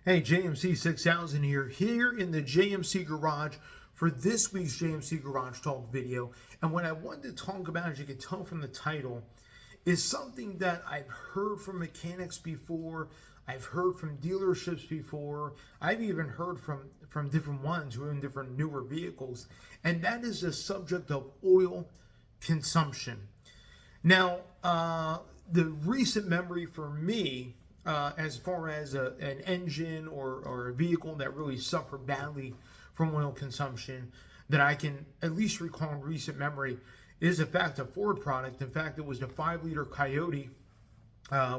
Hey, JMC 6000 here in the JMC Garage for this week's JMC Garage Talk video. And what I wanted to talk about, as you can tell from the title, is something that I've heard from mechanics before, I've heard from dealerships before, I've even heard from different ones who are in different newer vehicles, and that is the subject of oil consumption. Now, the recent memory for me, as far as an engine or a vehicle that really suffered badly from oil consumption, that I can at least recall in recent memory, is in fact a Ford product. In fact, it was the 5-liter Coyote.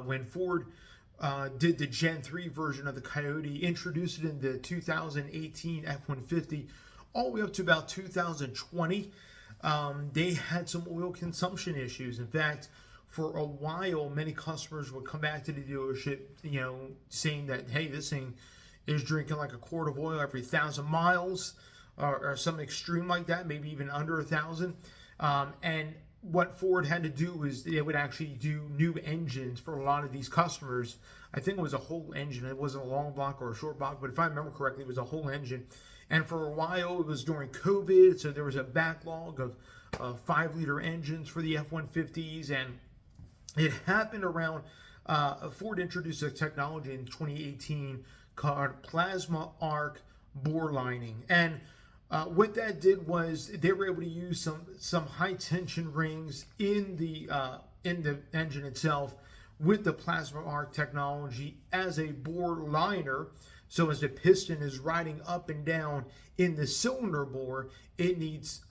When Ford did the Gen 3 version of the Coyote, introduced it in the 2018 F-150, all the way up to about 2020, they had some oil consumption issues. In fact, for a while, many customers would come back to the dealership, saying that, hey, this thing is drinking like a quart of oil every 1,000 miles, or some extreme like that, maybe even under 1,000. And what Ford had to do is they would actually do new engines for a lot of these customers. I think it was a whole engine. It wasn't a long block or a short block, but if I remember correctly, it was a whole engine. And for a while, it was during COVID, so there was a backlog of 5-liter engines for the F-150s, and it happened around Ford introduced a technology in 2018 called plasma arc bore lining. And what that did was they were able to use some high tension rings in the engine itself with the plasma arc technology as a bore liner. So as the piston is riding up and down in the cylinder bore, it needs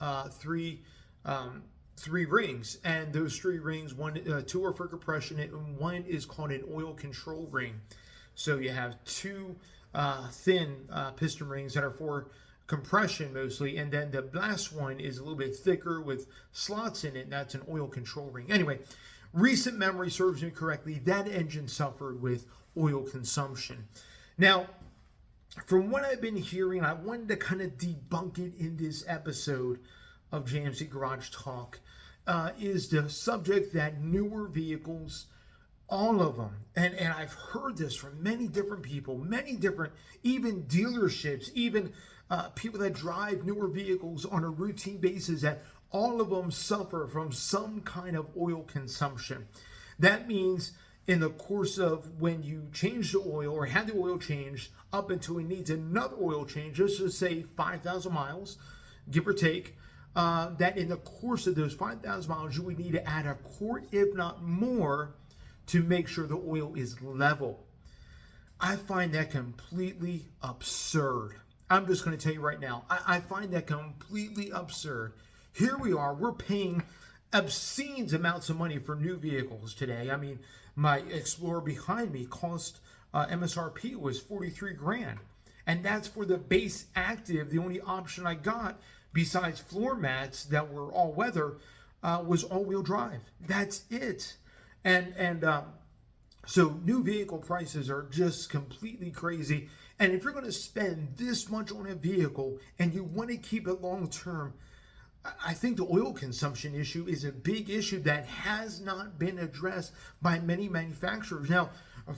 three rings, and those 3 rings, two are for compression, and one is called an oil control ring. So you have 2 thin piston rings that are for compression mostly, and then the last one is a little bit thicker with slots in it. That's an oil control ring. Anyway, recent memory serves me correctly, that engine suffered with oil consumption. Now, from what I've been hearing, I wanted to kind of debunk it in this episode of JMC Garage Talk, is the subject that newer vehicles, all of them, and I've heard this from many different people, many different, even dealerships, even people that drive newer vehicles on a routine basis, that all of them suffer from some kind of oil consumption. That means in the course of when you change the oil or have the oil changed up until it needs another oil change, just to say 5,000 miles, give or take, that in the course of those 5,000 miles, you would need to add a quart, if not more, to make sure the oil is level. I find that completely absurd. I'm just going to tell you right now, I find that completely absurd. Here we are, we're paying obscene amounts of money for new vehicles today. I mean, my Explorer behind me cost, MSRP was 43 grand. And that's for the base active. The only option I got, besides floor mats that were all weather, was all-wheel drive. That's it. And so new vehicle prices are just completely crazy. And if you're going to spend this much on a vehicle and you want to keep it long term, I think the oil consumption issue is a big issue that has not been addressed by many manufacturers. Now,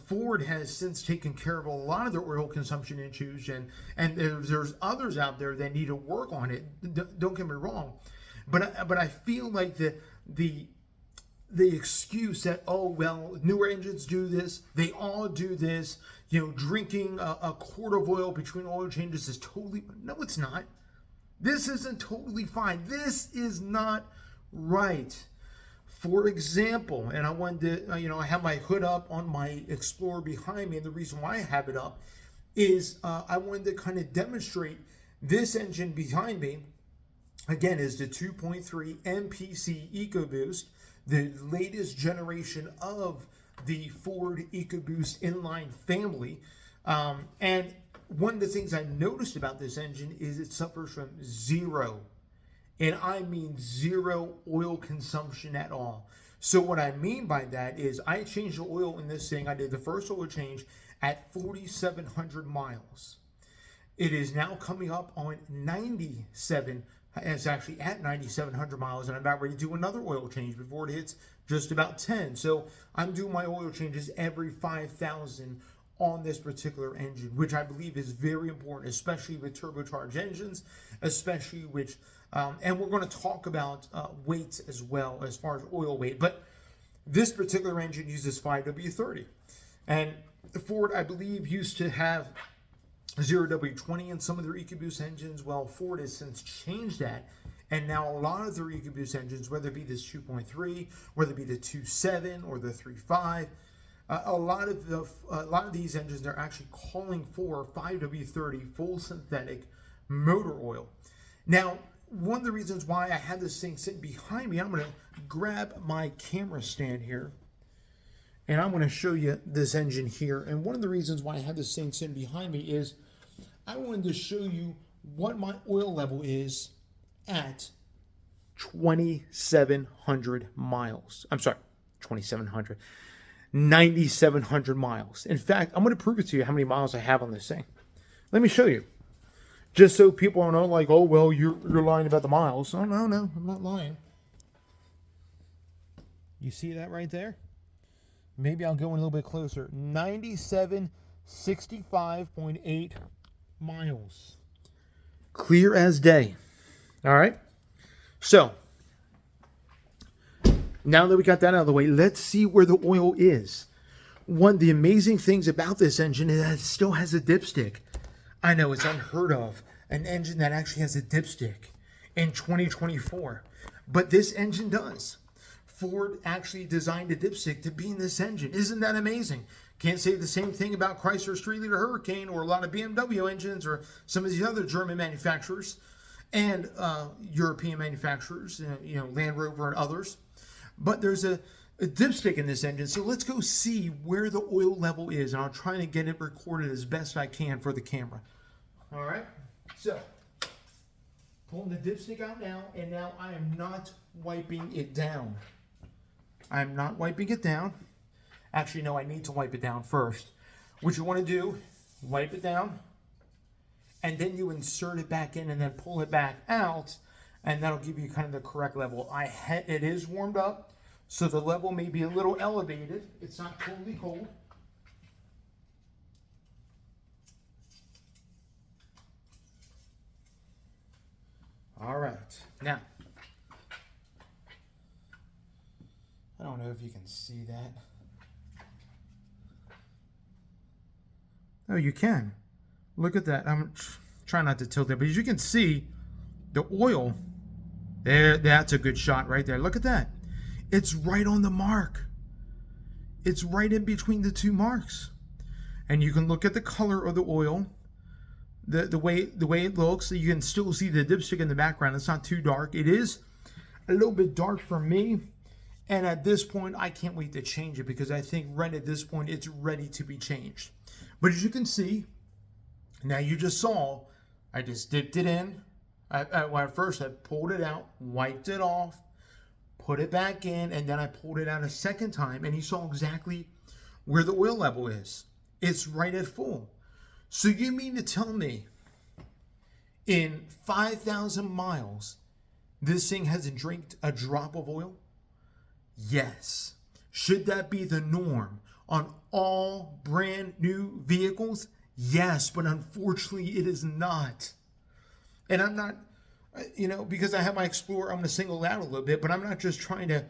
Ford has since taken care of a lot of their oil consumption issues, and there's others out there that need to work on it. Don't get me wrong, but I feel like the excuse that, oh well, newer engines do this, they all do this, drinking a quart of oil between oil changes is totally, no, it's not. This isn't totally fine. This is not right. For example, and I wanted to, I have my hood up on my Explorer behind me, and the reason why I have it up is I wanted to kind of demonstrate this engine behind me. Again, is the 2.3 MPC EcoBoost, the latest generation of the Ford EcoBoost inline family. And one of the things I noticed about this engine is it suffers from zero, and I mean zero, oil consumption at all. So what I mean by that is I changed the oil in this thing. I did the first oil change at 4,700 miles. It is now coming up on 97. It's actually at 9,700 miles, and I'm about ready to do another oil change before it hits just about 10. So I'm doing my oil changes every 5,000 on this particular engine, which I believe is very important, especially with turbocharged engines, especially which, and we're going to talk about weights as well as far as oil weight. But this particular engine uses 5W30. And Ford, I believe, used to have 0W20 in some of their EcoBoost engines. Well, Ford has since changed that. And now a lot of their EcoBoost engines, whether it be this 2.3, whether it be the 2.7 or the 3.5, a lot of these engines, they're actually calling for 5W30 full synthetic motor oil. Now, one of the reasons why I had this thing sitting behind me, I'm going to grab my camera stand here, and I'm going to show you this engine here. And one of the reasons why I had this thing sitting behind me is I wanted to show you what my oil level is at 2,700 miles. I'm sorry, 2,700. 9,700 miles. In fact, I'm going to prove it to you how many miles I have on this thing. Let me show you. Just so people are not like, oh, well, you're lying about the miles. Oh, no, I'm not lying. You see that right there? Maybe I'll go in a little bit closer. 9765.8 miles. Clear as day. All right? So, now that we got that out of the way, let's see where the oil is. One of the amazing things about this engine is that it still has a dipstick. I know it's unheard of, an engine that actually has a dipstick in 2024. But this engine does. Ford actually designed a dipstick to be in this engine. Isn't that amazing? Can't say the same thing about Chrysler's 3-liter Hurricane or a lot of BMW engines or some of these other German manufacturers and European manufacturers, Land Rover and others. But there's a dipstick in this engine. So let's go see where the oil level is. And I'll try to get it recorded as best I can for the camera. All right. So pulling the dipstick out now. And now I am not wiping it down. I'm not wiping it down. Actually, no, I need to wipe it down first. What you want to do, wipe it down. And then you insert it back in and then pull it back out. And that'll give you kind of the correct level. It is warmed up, so the level may be a little elevated. It's not totally cold. All right. Now, I don't know if you can see that. Oh, you can. Look at that. I'm trying not to tilt it, but as you can see, the oil, that's a good shot right there. Look at that. It's right on the mark. It's right in between the two marks. And you can look at the color of the oil, the way it looks. You can still see the dipstick in the background. It's not too dark. It is a little bit dark for me. And at this point, I can't wait to change it because I think right at this point, it's ready to be changed. But as you can see, now you just saw, I just dipped it in. At first, I pulled it out, wiped it off, put it back in, and then I pulled it out a second time, and you saw exactly where the oil level is. It's right at full. So you mean to tell me in 5,000 miles, this thing hasn't drank a drop of oil? Yes. Should that be the norm on all brand new vehicles? Yes, but unfortunately it is not. And I'm not, because I have my Explorer, I'm going to single it out a little bit, but I'm not just trying to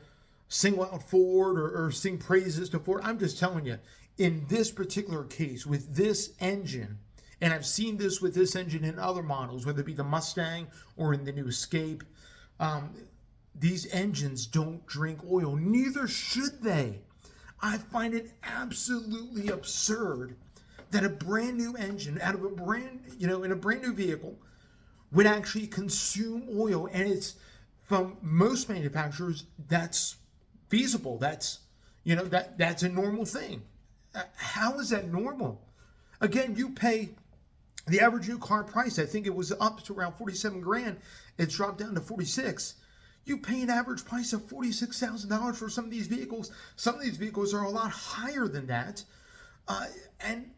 single out Ford or sing praises to Ford. I'm just telling you, in this particular case, with this engine, and I've seen this with this engine in other models, whether it be the Mustang or in the new Escape, these engines don't drink oil. Neither should they. I find it absolutely absurd that a brand new engine out of a in a brand new vehicle would actually consume oil. And it's, from most manufacturers, that's feasible. That's, that's a normal thing. How is that normal? Again, you pay the average new car price. I think it was up to around 47 grand. It's dropped down to 46. You pay an average price of $46,000 for some of these vehicles. Some of these vehicles are a lot higher than that. And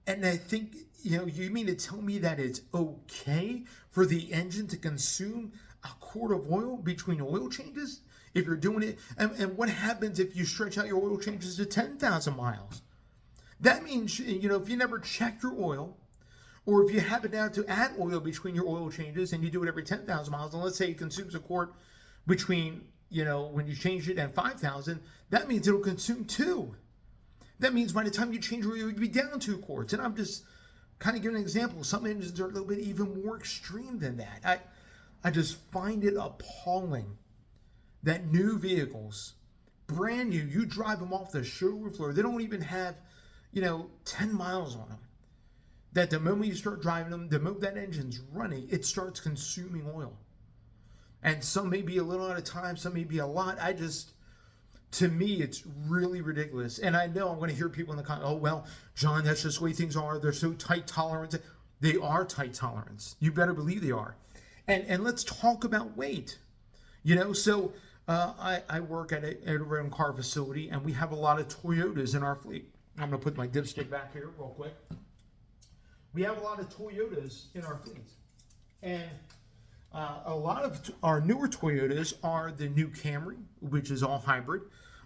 I think, you mean to tell me that it's okay for the engine to consume a quart of oil between oil changes? If you're doing it, and what happens if you stretch out your oil changes to 10,000 miles? That means, if you never check your oil, or if you happen now to add oil between your oil changes and you do it every 10,000 miles, and let's say it consumes a quart between, when you change it and 5,000, that means it'll consume 2. That means by the time you change your oil, you'll be down 2 quarts. And I'm just kind of giving an example. Some engines are a little bit even more extreme than that. I just find it appalling that new vehicles, brand new, you drive them off the showroom floor, they don't even have, 10 miles on them. That the moment you start driving them, the moment that engine's running, it starts consuming oil. And some may be a little at a time, some may be a lot. To me, it's really ridiculous. And I know I'm going to hear people in the comments, oh, well, John, that's just the way things are. They're so tight tolerance. They are tight tolerance. You better believe they are. And let's talk about weight. I work at a rental car facility, and we have a lot of Toyotas in our fleet. I'm going to put my dipstick back here real quick. We have a lot of Toyotas in our fleet. And a lot of our newer Toyotas are the new Camry, which is all hybrid.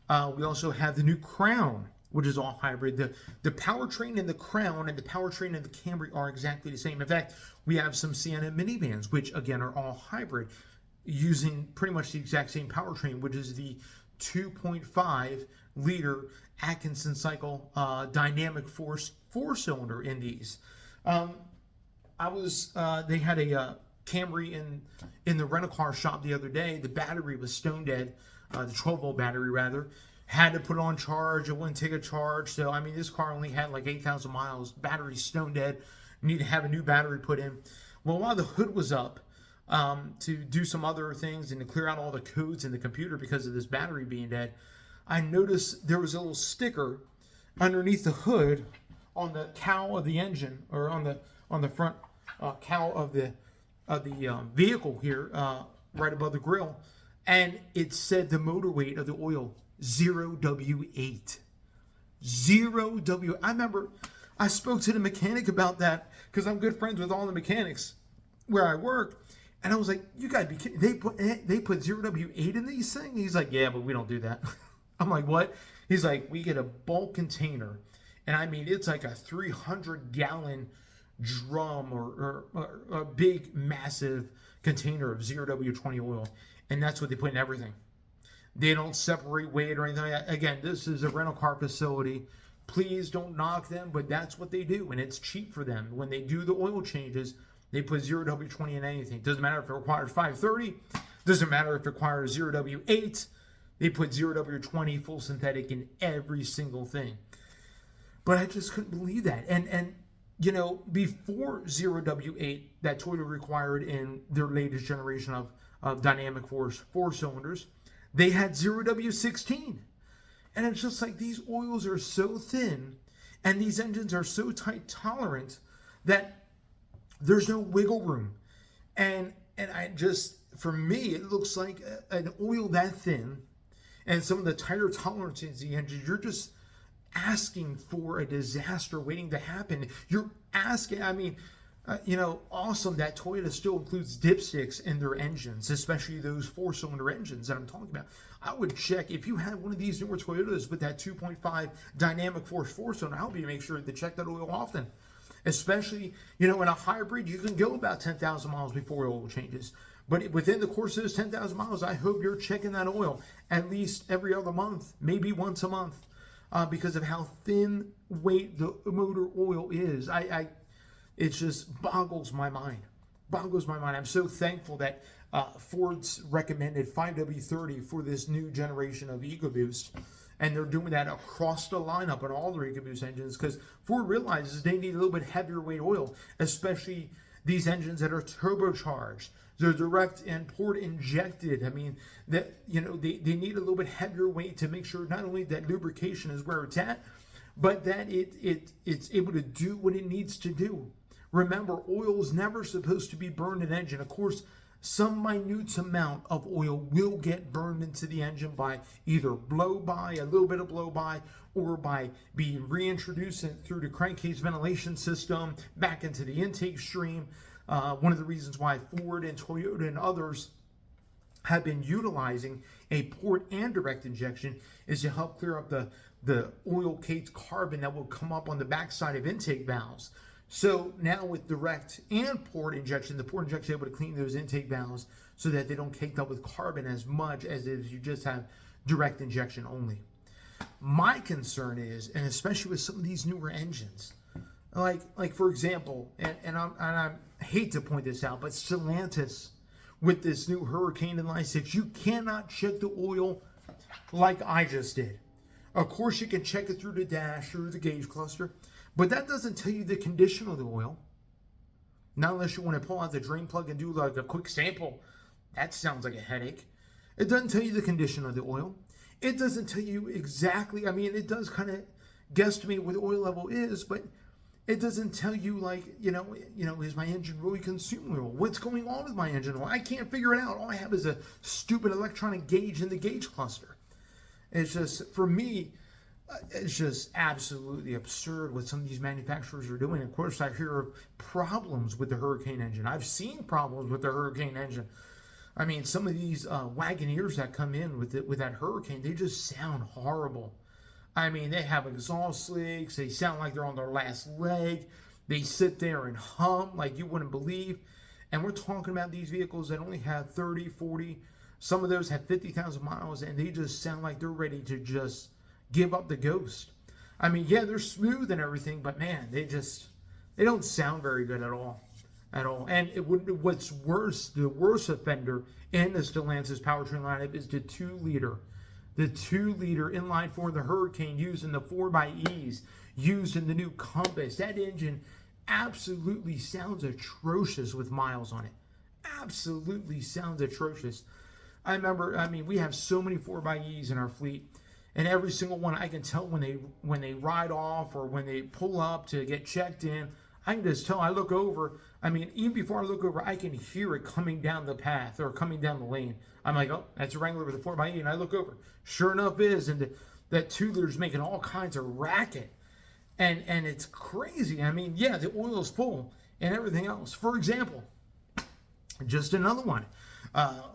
We also have the new Crown, which is all hybrid. The powertrain in the Crown and the powertrain in the Camry are exactly the same. In fact, we have some Sienna minivans, which again are all hybrid, using pretty much the exact same powertrain, which is the 2.5 liter Atkinson cycle dynamic force 4-cylinder in these. They had a Camry in the rental car shop the other day. The battery was stone dead, the 12-volt battery rather. Had to put it on charge. It wouldn't take a charge. So, this car only had like 8,000 miles. Battery's stone dead. Need to have a new battery put in. Well, while the hood was up to do some other things and to clear out all the codes in the computer because of this battery being dead, I noticed there was a little sticker underneath the hood on the cowl of the engine, or on the front cowl of the vehicle here, right above the grill, and it said the motor weight of the oil 0W8. 0W. I remember I spoke to the mechanic about that because I'm good friends with all the mechanics where I work, and I was like, "You gotta be kidding! They put 0W8 in these things?" He's like, "Yeah, but we don't do that." I'm like, "What?" He's like, "We get a bulk container, and it's like a 300-gallon drum or a big, massive container of 0W20 oil, and that's what they put in everything. They don't separate weight or anything. Again, this is a rental car facility. Please don't knock them, but that's what they do, and it's cheap for them. When they do the oil changes, they put 0W20 in anything. Doesn't matter if it requires 530. Doesn't matter if it requires 0W8. They put 0W20 full synthetic in every single thing. But I just couldn't believe that. And before 0W8 that Toyota required in their latest generation of dynamic force 4-cylinders, they had 0W16. And it's just like these oils are so thin and these engines are so tight tolerant that there's no wiggle room. And for me, it looks like an oil that thin and some of the tighter tolerances in the engine, you're just asking for a disaster waiting to happen. You're asking, awesome that Toyota still includes dipsticks in their engines, especially those 4-cylinder engines that I'm talking about. I would check, if you had one of these newer Toyotas with that 2.5 dynamic force 4-cylinder, I hope you make sure to check that oil often. Especially, in a hybrid, you can go about 10,000 miles before oil changes. But within the course of those 10,000 miles, I hope you're checking that oil at least every other month, maybe once a month. Because of how thin weight the motor oil is. It just boggles my mind. I'm so thankful that Ford's recommended 5W30 for this new generation of EcoBoost. And they're doing that across the lineup on all their EcoBoost engines because Ford realizes they need a little bit heavier weight oil, especially these engines that are turbocharged. They're direct and port injected. They need a little bit heavier weight to make sure not only that lubrication is where it's at, but that it's able to do what it needs to do. Remember, oil is never supposed to be burned in an engine. Of course, some minute amount of oil will get burned into the engine by either blow-by, a little bit of blow-by, or by being reintroduced through the crankcase ventilation system back into the intake stream. One of the reasons why Ford and Toyota and others have been utilizing a port and direct injection is to help clear up the oil caked carbon that will come up on the backside of intake valves. So now with direct and port injection, the port injection is able to clean those intake valves so that they don't caked up with carbon as much as if you just have direct injection only. My concern is, and especially with some of these newer engines, like for example, and I hate to point this out, but Stellantis with this new Hurricane in Line 6, you cannot check the oil like I just did. Of course, you can check it through the dash, through the gauge cluster, but that doesn't tell you the condition of the oil. Not unless you want to pull out the drain plug and do like a quick sample. That sounds like a headache. It doesn't tell you the condition of the oil. It doesn't tell you exactly, I mean, it does kind of guesstimate what the oil level is, but it doesn't tell you like, is my engine really consuming oil? What's going on with my engine oil? I can't figure it out. All I have is a stupid electronic gauge in the gauge cluster. It's just, for me, it's just absolutely absurd what some of these manufacturers are doing. Of course, I hear of problems with the Hurricane engine. I've seen problems with the Hurricane engine. I mean, some of these Wagoneers that come in with that Hurricane, they just sound horrible. I mean, they have exhaust leaks. They sound like they're on their last leg. They sit there and hum like you wouldn't believe. And we're talking about these vehicles that only have 30, 40. Some of those have 50,000 miles, and they just sound like they're ready to just give up the ghost. I mean, yeah, they're smooth and everything, but man, they don't sound very good at all. And what's worse, the worst offender in the Stellantis powertrain lineup is the 2-liter. The 2-liter inline 4, the Hurricane, used in the 4xEs, used in the new Compass. That engine absolutely sounds atrocious with miles on it. Absolutely sounds atrocious. I remember, I mean, we have so many 4xEs in our fleet, and every single one I can tell when they ride off or when they pull up to get checked in. I can just tell. I look over. I mean, even before I look over, I can hear it coming down the path or coming down the lane. I'm like, oh, that's a Wrangler with a 4xE, and I look over. Sure enough, it is, and that 2-liter's making all kinds of racket, and it's crazy. I mean, yeah, the oil's full and everything else. For example, just another one.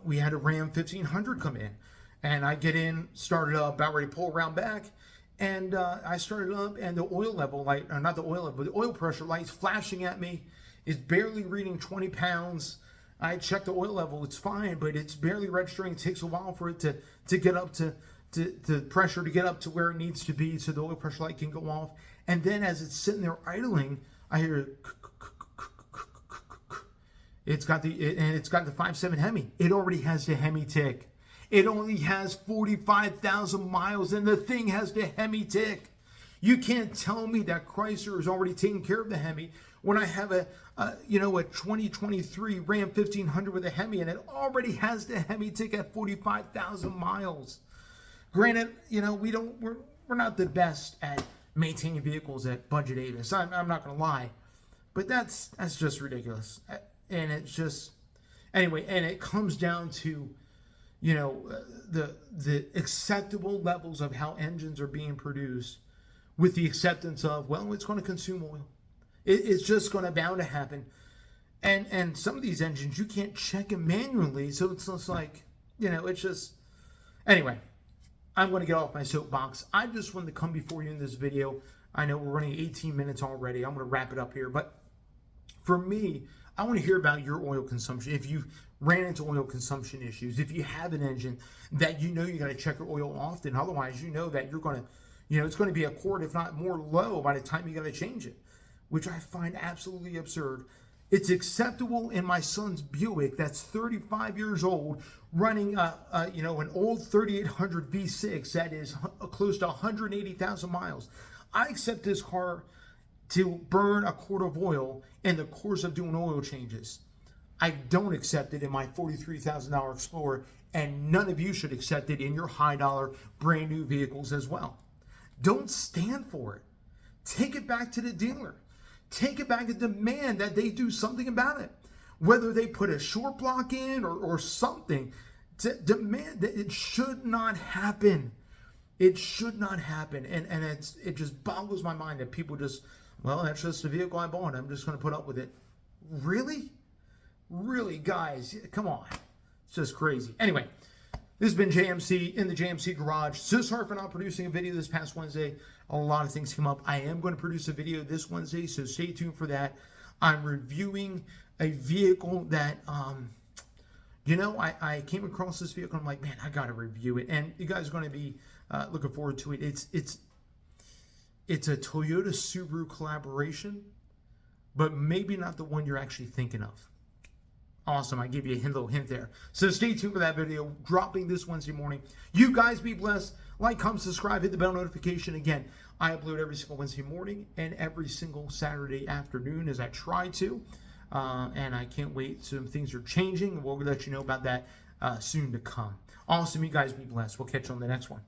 We had a Ram 1500 come in, and I get in, started up, about ready to pull around back, and I started up, and the oil level light, or not the oil level, but the oil pressure light's flashing at me. It's barely reading 20 pounds. I checked the oil level, it's fine, but it's barely registering. It takes a while for it to get up to pressure, to get up to where it needs to be so the oil pressure light can go off. And then as it's sitting there idling, I hear it's got the 5.7 Hemi. It already has the Hemi tick. It only has 45,000 miles, and the thing has the Hemi tick. You can't tell me that Chrysler is already taking care of the Hemi when I have a 2023 Ram 1500 with a Hemi, and it already has the Hemi tick at 45,000 miles. Granted, we're not the best at maintaining vehicles at budget Avis. I'm not going to lie, but that's just ridiculous. And it's just, anyway, and it comes down to, the acceptable levels of how engines are being produced, with the acceptance of, well, it's going to consume oil. It's just going to bound to happen. And some of these engines, you can't check them manually. So it's just like, it's just, anyway, I'm going to get off my soapbox. I just wanted to come before you in this video. I know we're running 18 minutes already. I'm going to wrap it up here. But for me, I want to hear about your oil consumption. If you ran into oil consumption issues, if you have an engine that you got to check your oil often, otherwise that you're going to, it's going to be a quart, if not more, low by the time you got to change it, which I find absolutely absurd. It's acceptable in my son's Buick that's 35 years old, running an old 3800 V6 that is close to 180,000 miles. I accept this car to burn a quart of oil in the course of doing oil changes. I don't accept it in my $43,000 Explorer, and none of you should accept it in your high-dollar, brand-new vehicles as well. Don't stand for it. Take it back to the dealer. Take it back and demand that they do something about it. Whether they put a short block in or something, to demand that it should not happen. It should not happen. And it just boggles my mind that people just, well, that's just the vehicle I bought. I'm just going to put up with it. Really? Really, guys, come on. It's just crazy. Anyway, this has been JMC in the JMC Garage. So sorry for not producing a video this past Wednesday. A lot of things came up. I am going to produce a video this Wednesday, so stay tuned for that. I'm reviewing a vehicle that, I came across this vehicle. I'm like, man, I got to review it. And you guys are going to be looking forward to it. It's a Toyota Subaru collaboration, but maybe not the one you're actually thinking of. Awesome. I give you a little hint there. So stay tuned for that video dropping this Wednesday morning. You guys be blessed. Like, comment, subscribe, hit the bell notification. Again, I upload every single Wednesday morning and every single Saturday afternoon as I try to. And I can't wait. Some things are changing. We'll let you know about that soon to come. Awesome. You guys be blessed. We'll catch you on the next one.